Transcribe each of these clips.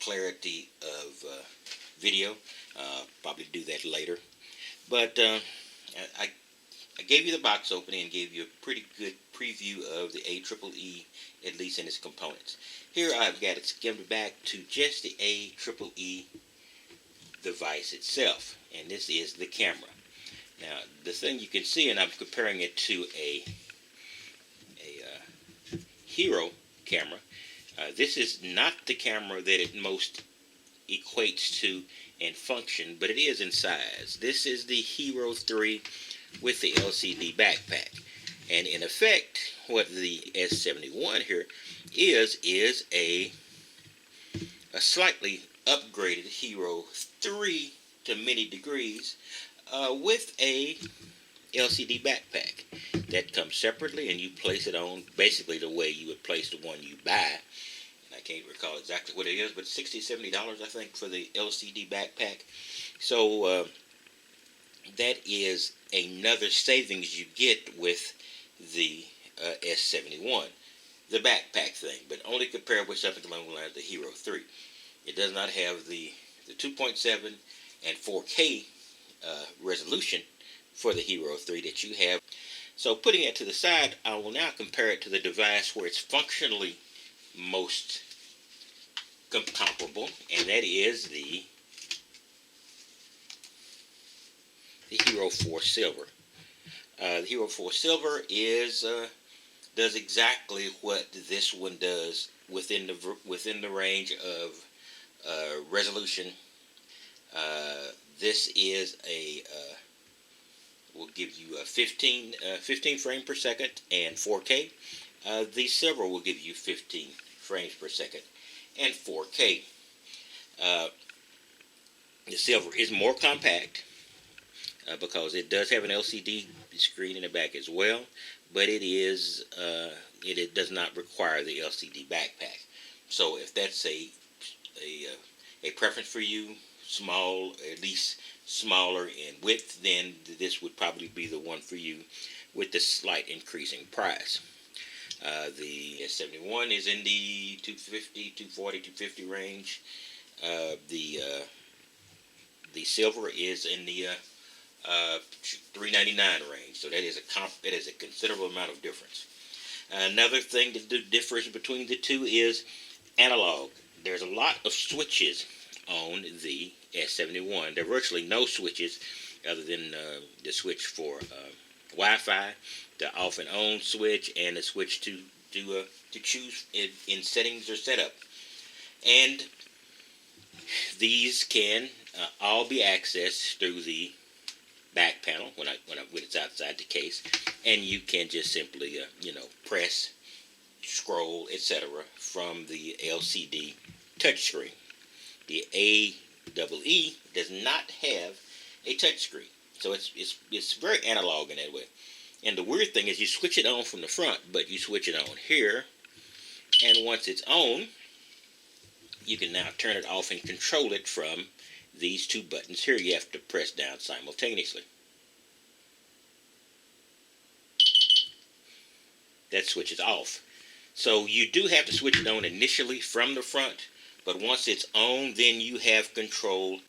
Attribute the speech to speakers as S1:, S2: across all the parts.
S1: clarity of video. Probably do that later. But I gave you the box opening and gave you a pretty good preview of the AEE, at least in its components. Here I've got it skimmed back to just the AEE device itself, and this is the camera. Now, the thing you can see, and I'm comparing it to a Hero camera. This is not the camera that it most equates to in function, but it is in size. This is the Hero 3 with the LCD backpack. And in effect, what the S71 here is a slightly upgraded Hero 3 to many degrees with a LCD backpack that comes separately, and you place it on basically the way you would place the one you buy. And I can't recall exactly what it is, but $60-$70 I think for the LCD backpack. So that is another savings you get with the S71, the backpack thing, but only compared with something along the lines of the Hero 3. It does not have the 2.7 and 4K resolution for the Hero 3 that you have. So putting it to the side, I will now compare it to the device where it's functionally most comparable, and that is the Hero4 Silver. The Hero4 Silver does exactly what this one does within the range of resolution. This is will give you a 15 frames per second and 4K. The Silver will give you 15 frames per second and 4K. The Silver is more compact because it does have an LCD screen in the back as well, but it does not require the LCD backpack. So if that's a preference for you, small, at least smaller in width, then this would probably be the one for you with the slight increasing price. The S71 is in the $250, $240, $250 range. The Silver is in the $399 range. So that is a considerable amount of difference. Another thing that differs between the two is analog. There's a lot of switches on the S71. There are virtually no switches other than the switch for Wi-Fi, the off and on switch, and the switch to choose in settings or setup. And these can all be accessed through the back panel when it's outside the case, and you can just simply press, scroll, etc. from the LCD touchscreen. The AEE does not have a touchscreen, so it's very analog in that way. And the weird thing is you switch it on from the front, but you switch it on here, and once it's on, you can now turn it off and control it from these two buttons here. You have to press down simultaneously. That switches off. So you do have to switch it on initially from the front, but once it's on, then you have control.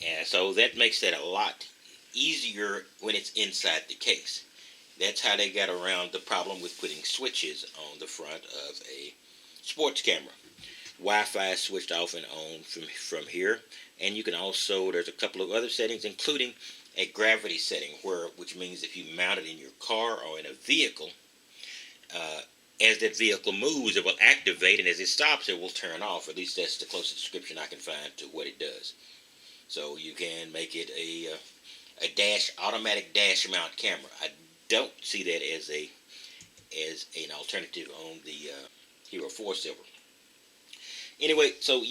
S1: And so that makes that a lot easier when it's inside the case. That's how they got around the problem with putting switches on the front of a sports camera. Wi-Fi is switched off and on from here, and you can also, there's a couple of other settings, including a gravity setting, which means if you mount it in your car or in a vehicle, as that vehicle moves, it will activate, and as it stops, it will turn off. At least that's the closest description I can find to what it does. So you can make it a automatic dash mount camera. I don't see that as an alternative on the Hero4 Silver. Anyway, so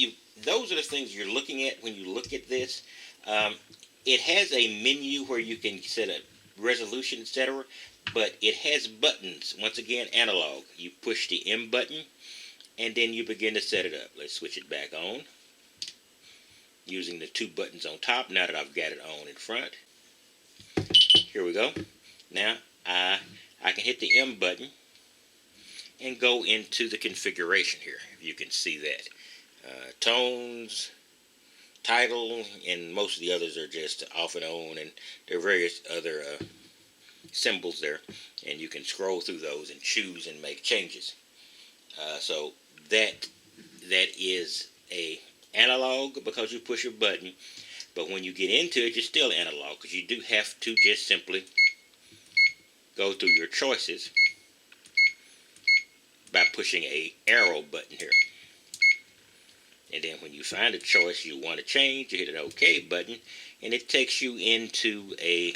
S1: those are the things you're looking at when you look at this. It has a menu where you can set a resolution, etc., but it has buttons. Once again, analog. You push the M button, and then you begin to set it up. Let's switch it back on using the two buttons on top now that I've got it on in front. Here we go. Now I can hit the M button and go into the configuration here. You can see that. tones, title, and most of the others are just off and on, and there are various other symbols there, and you can scroll through those and choose and make changes. So that is a analog because you push a button, but when you get into it, you're still analog because you do have to just simply go through your choices by pushing a arrow button here. And then when you find a choice you want to change, you hit an OK button, and it takes you into a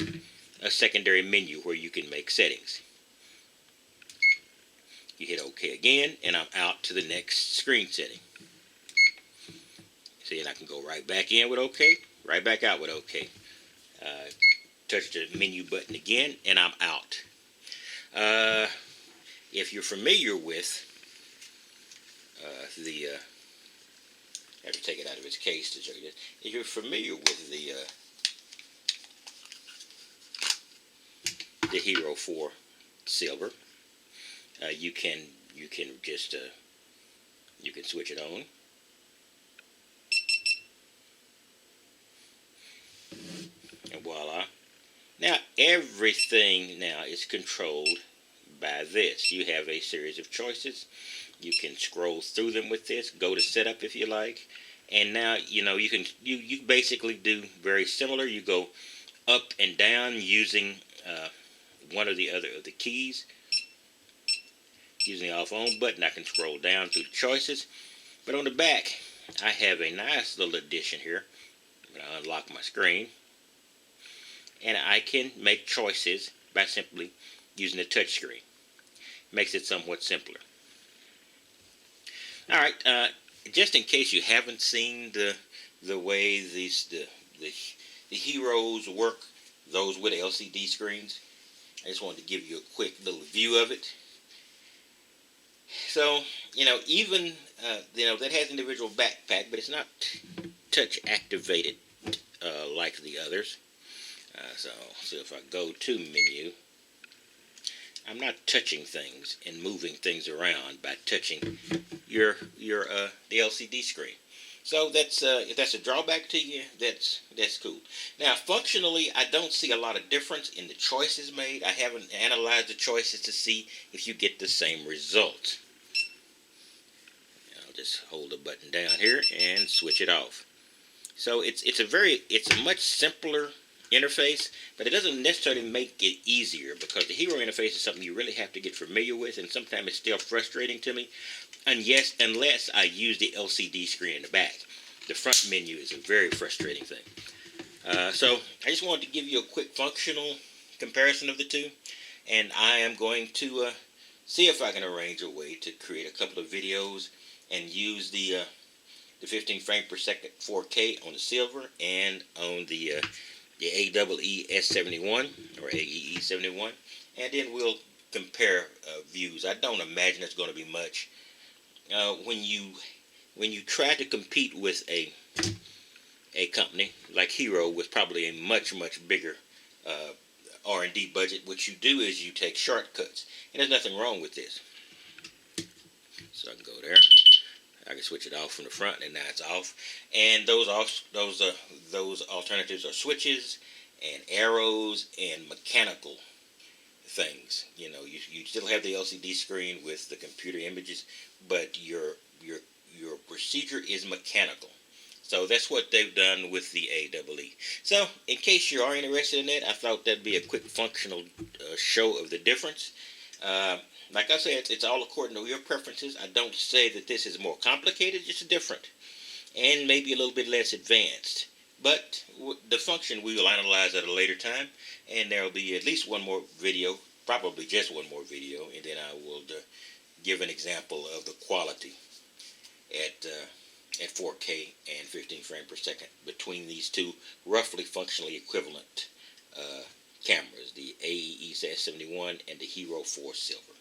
S1: secondary menu where you can make settings. You hit OK again, and I'm out to the next screen setting. See, and I can go right back in with OK, right back out with OK. Touch the menu button again, and I'm out. If you're familiar with I have to take it out of its case to show you this. If you're familiar with the Hero4 Silver, you can just you can switch it on. And voila. Now everything now is controlled by this. You have a series of choices. You can scroll through them with this. Go to setup if you like. And now you basically do very similar. You go up and down using one or the other of the keys. Using the off on button, I can scroll down through the choices. But on the back, I have a nice little addition here. I'm going to unlock my screen. And I can make choices by simply using the touch screen. Makes it somewhat simpler. All right, just in case you haven't seen the way the Heroes work, those with LCD screens, I just wanted to give you a quick little view of it. So, even that has individual backpack, but it's not touch activated like the others. So if I go to menu, I'm not touching things and moving things around by touching the LCD screen. So that's if that's a drawback to you, that's cool. Now, functionally, I don't see a lot of difference in the choices made. I haven't analyzed the choices to see if you get the same result. I'll just hold the button down here and switch it off. So it's a much simpler interface, but it doesn't necessarily make it easier because the Hero interface is something you really have to get familiar with, and sometimes it's still frustrating to me. And yes, unless I use the LCD screen in the back. The front menu is a very frustrating thing. So I just wanted to give you a quick functional comparison of the two, and I am going to see if I can arrange a way to create a couple of videos and use the 15 frame per second 4K on the Silver and on the AEE S71 or AEE 71, and then we'll compare views. I don't imagine it's going to be much. When you try to compete with a company like Hero with probably a much bigger R&D budget, what you do is you take shortcuts, and there's nothing wrong with this. So I can go there. I can switch it off from the front, and now it's off. And those alternatives are switches and arrows and mechanical things. You still have the LCD screen with the computer images, but your procedure is mechanical. So that's what they've done with the AEE. So in case you are interested in that, I thought that'd be a quick functional show of the difference. Like I said, it's all according to your preferences. I don't say that this is more complicated, just different. And maybe a little bit less advanced. But the function we will analyze at a later time. And there will be at least one more video, probably just one more video. And then I will give an example of the quality at 4K and 15 frames per second between these two roughly functionally equivalent cameras, the AEE S71 and the Hero4 Silver.